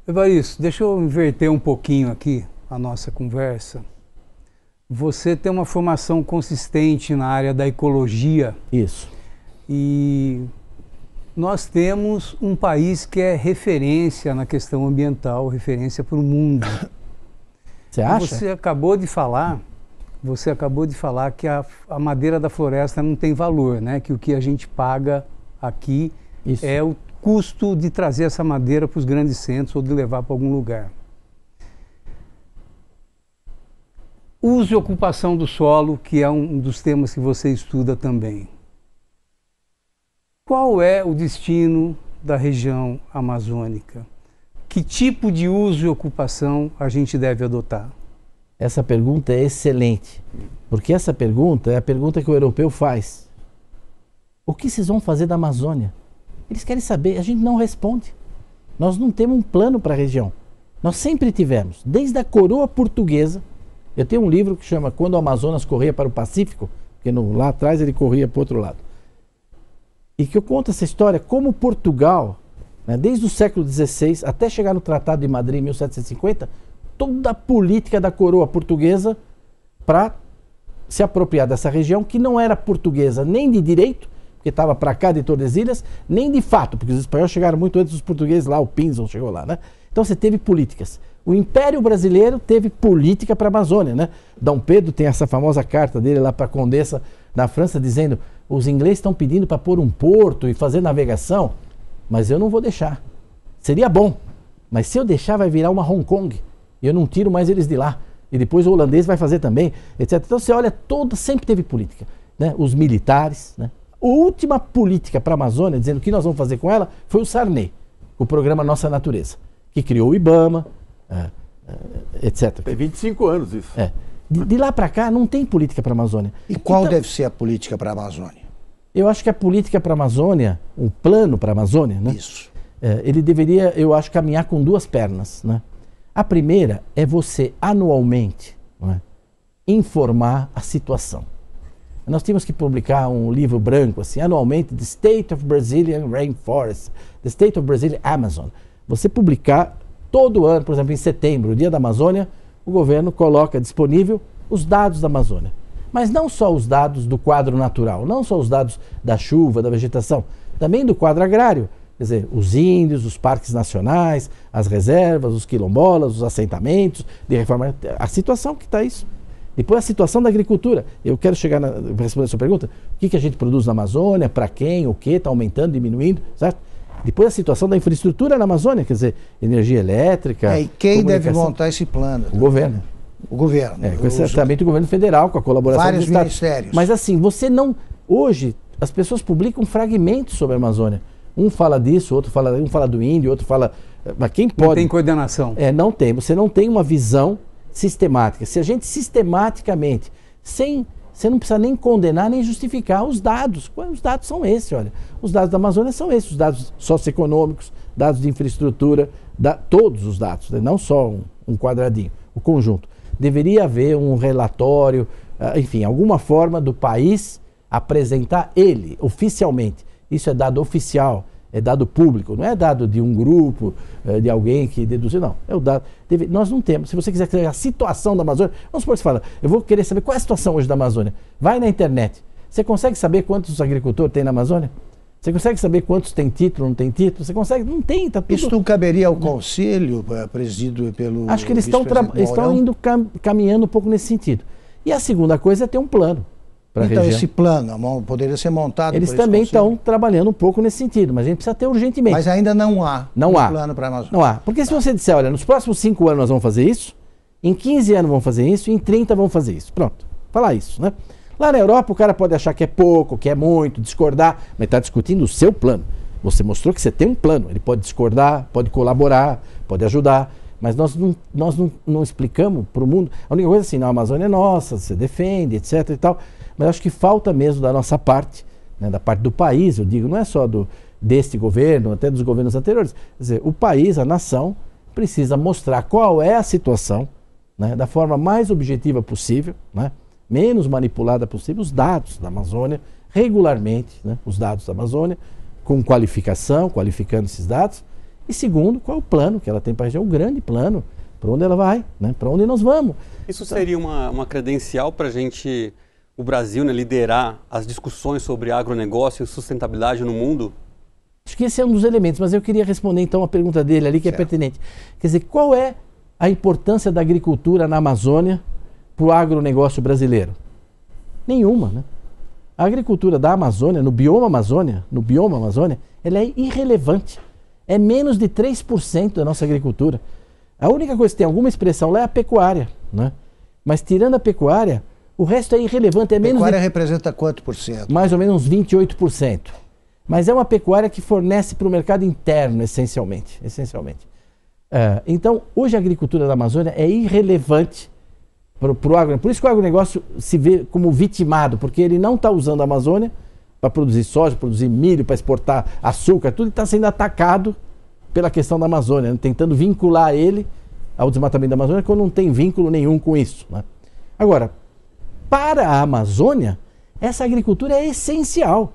Evaristo, deixa eu inverter um pouquinho aqui a nossa conversa. Você tem uma formação consistente na área da ecologia. Isso. E nós temos um país que é referência na questão ambiental, referência para o mundo. Você acha? Você acabou de falar que a madeira da floresta não tem valor, né? Que o que a gente paga aqui é o custo de trazer essa madeira para os grandes centros ou de levar para algum lugar. Uso e ocupação do solo, que é um dos temas que você estuda também. Qual é o destino da região amazônica? Que tipo de uso e ocupação a gente deve adotar? Essa pergunta é excelente, porque essa pergunta é a pergunta que o europeu faz. O que vocês vão fazer da Amazônia? Eles querem saber, a gente não responde. Nós não temos um plano para a região. Nós sempre tivemos, desde a coroa portuguesa. Eu tenho um livro que chama Quando o Amazonas Corria para o Pacífico, porque lá atrás ele corria para o outro lado. E que eu conto essa história como Portugal, né, desde o século XVI até chegar no Tratado de Madrid em 1750, toda a política da coroa portuguesa para se apropriar dessa região que não era portuguesa nem de direito, porque estava para cá de Tordesilhas, nem de fato, porque os espanhóis chegaram muito antes dos portugueses lá, o Pinzon chegou lá, né? Então você teve políticas. O Império Brasileiro teve política para a Amazônia, né? Dom Pedro tem essa famosa carta dele lá para a Condessa na França dizendo: os ingleses estão pedindo para pôr um porto e fazer navegação, mas eu não vou deixar. Seria bom, mas se eu deixar vai virar uma Hong Kong. E eu não tiro mais eles de lá. E depois o holandês vai fazer também, etc. Então você olha, sempre teve política, né? Os militares, né? A última política para a Amazônia, dizendo o que nós vamos fazer com ela, foi o Sarney, o programa Nossa Natureza, que criou o IBAMA, etc. Tem 25 anos isso. De lá para cá não tem política para a Amazônia. E qual deve ser a política para a Amazônia? Eu acho que a política para a Amazônia, o plano para a Amazônia, né? Isso. Ele deveria, eu acho, caminhar com duas pernas, né? A primeira é você anualmente, não é, informar a situação. Nós tínhamos que publicar um livro branco, assim, anualmente, The State of Brazilian Rainforest, The State of Brazilian Amazon. Você publicar todo ano, por exemplo, em setembro, o Dia da Amazônia, o governo coloca disponível os dados da Amazônia. Mas não só os dados do quadro natural, não só os dados da chuva, da vegetação, também do quadro agrário. Quer dizer, os índios, os parques nacionais, as reservas, os quilombolas, os assentamentos de reforma, a situação que está isso. Depois a situação da agricultura. Eu quero chegar para responder a sua pergunta. O que a gente produz na Amazônia, para quem, o que, está aumentando, diminuindo, certo? Depois a situação da infraestrutura na Amazônia, quer dizer, energia elétrica. E quem deve montar esse plano? O governo. O governo. Certamente o governo federal, com a colaboração vários dos estados. ministérios. Mas assim, você não... Hoje, as pessoas publicam fragmentos sobre a Amazônia. Um fala disso, um fala do índio, outro fala... Mas quem pode... Não tem coordenação. Não tem. Você não tem uma visão sistemática. Se a gente sistematicamente, você não precisa nem condenar, nem justificar os dados. Os dados são esses, olha. Os dados da Amazônia são esses, os dados socioeconômicos, dados de infraestrutura, todos os dados, né? Não só um quadradinho, o conjunto. Deveria haver um relatório, enfim, alguma forma do país apresentar ele, oficialmente. Isso é dado oficial, é dado público, não é dado de um grupo, de alguém que deduziu, não. É o dado. Nós não temos. Se você quiser saber a situação da Amazônia, vamos supor que você fala, eu vou querer saber qual é a situação hoje da Amazônia. Vai na internet. Você consegue saber quantos agricultores tem na Amazônia? Você consegue saber quantos tem título, não tem título? Você consegue? Não tem, tá tudo... Isso não caberia ao conselho, presidido pelo... Acho que eles estão indo caminhando um pouco nesse sentido. E a segunda coisa é ter um plano. Então esse plano poderia ser montado Eles também estão trabalhando um pouco nesse sentido, mas a gente precisa ter urgentemente. Mas ainda não há plano para a Amazônia. Não há. Porque se você disser, olha, nos próximos 5 anos nós vamos fazer isso, em 15 anos vamos fazer isso, em 30 vamos fazer isso. Pronto. Falar isso, né? Lá na Europa o cara pode achar que é pouco, que é muito, discordar, mas está discutindo o seu plano. Você mostrou que você tem um plano. Ele pode discordar, pode colaborar, pode ajudar. Mas nós não explicamos para o mundo. A única coisa é assim, não, a Amazônia é nossa, você defende, etc. e tal. Mas acho que falta mesmo da nossa parte, né, da parte do país, eu digo, não é só deste governo, até dos governos anteriores. Quer dizer, o país, a nação, precisa mostrar qual é a situação, né, da forma mais objetiva possível, né, menos manipulada possível, os dados da Amazônia, regularmente, né, os dados da Amazônia, com qualificação, qualificando esses dados, E segundo, qual é o plano que ela tem para a região, o grande plano, para onde ela vai, né? Para onde nós vamos. Isso seria uma credencial para a gente, o Brasil, né, liderar as discussões sobre agronegócio e sustentabilidade no mundo? Acho que esse é um dos elementos, mas eu queria responder então a pergunta dele ali, que é pertinente. Quer dizer, qual é a importância da agricultura na Amazônia para o agronegócio brasileiro? Nenhuma, né? A agricultura da Amazônia, no bioma Amazônia, ela é irrelevante. É menos de 3% da nossa agricultura. A única coisa que tem alguma expressão lá é a pecuária, né? Mas tirando a pecuária, o resto é irrelevante. É menos pecuária representa quanto por cento? Mais ou menos uns 28%. Mas é uma pecuária que fornece para o mercado interno, essencialmente. Então, hoje a agricultura da Amazônia é irrelevante para o agro. Por isso que o agronegócio se vê como vitimado, porque ele não está usando a Amazônia para produzir soja, produzir milho, para exportar açúcar, tudo está sendo atacado pela questão da Amazônia, né? Tentando vincular ele ao desmatamento da Amazônia, quando não tem vínculo nenhum com isso, né? Agora, para a Amazônia, essa agricultura é essencial,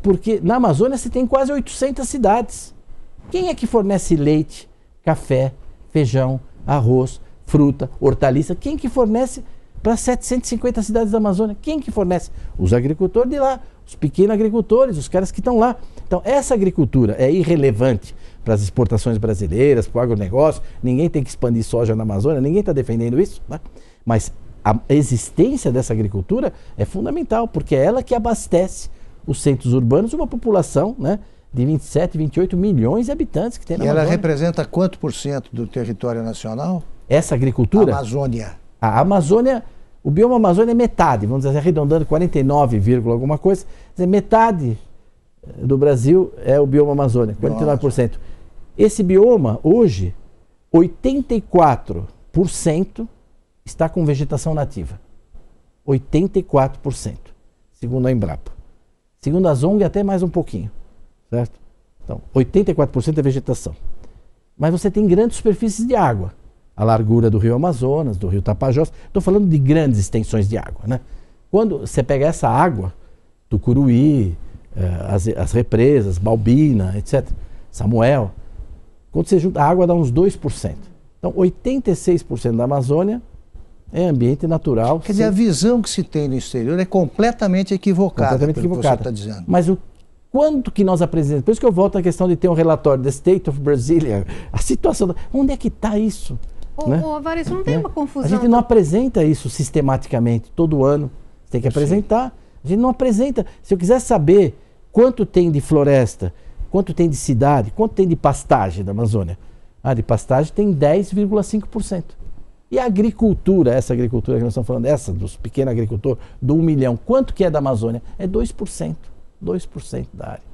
porque na Amazônia você tem quase 800 cidades. Quem é que fornece leite, café, feijão, arroz, fruta, hortaliça? Quem que fornece para 750 cidades da Amazônia? Quem que fornece? Os agricultores de lá, os pequenos agricultores, os caras que estão lá. Então, essa agricultura é irrelevante para as exportações brasileiras, para o agronegócio. Ninguém tem que expandir soja na Amazônia, ninguém está defendendo isso, né? Mas a existência dessa agricultura é fundamental, porque é ela que abastece os centros urbanos, uma população, né, de 27, 28 milhões de habitantes que tem na Amazônia. E ela representa quanto por cento do território nacional? Essa agricultura? Amazônia. A Amazônia, o bioma Amazônia é metade, vamos dizer, arredondando 49, alguma coisa. Quer dizer, metade do Brasil é o bioma Amazônia, 49%. Esse bioma, hoje, 84% está com vegetação nativa. 84%, segundo a Embrapa. Segundo a ZONG, até mais um pouquinho, certo? Então, 84% é vegetação. Mas você tem grandes superfícies de água. A largura do rio Amazonas, do rio Tapajós. Estou falando de grandes extensões de água, né? Quando você pega essa água, Tucuruí, as represas, Balbina, etc., Samuel, quando você junta a água dá uns 2%. Então, 86% da Amazônia é ambiente natural. Quer dizer, a visão que se tem no exterior é completamente equivocada. Completamente equivocada. Que você está dizendo. Mas o quanto que nós apresentamos? Por isso que eu volto à questão de ter um relatório, The State of Brasilia, a situação. Onde é que está isso? Alvar, isso não tem uma confusão? A gente não apresenta isso sistematicamente, todo ano. Você tem que apresentar. A gente não apresenta. Se eu quiser saber quanto tem de floresta, quanto tem de cidade, quanto tem de pastagem da Amazônia, de pastagem tem 10,5%. E a agricultura, essa agricultura que nós estamos falando, essa dos pequenos agricultores, do 1 milhão, quanto que é da Amazônia? É 2%. 2% da área.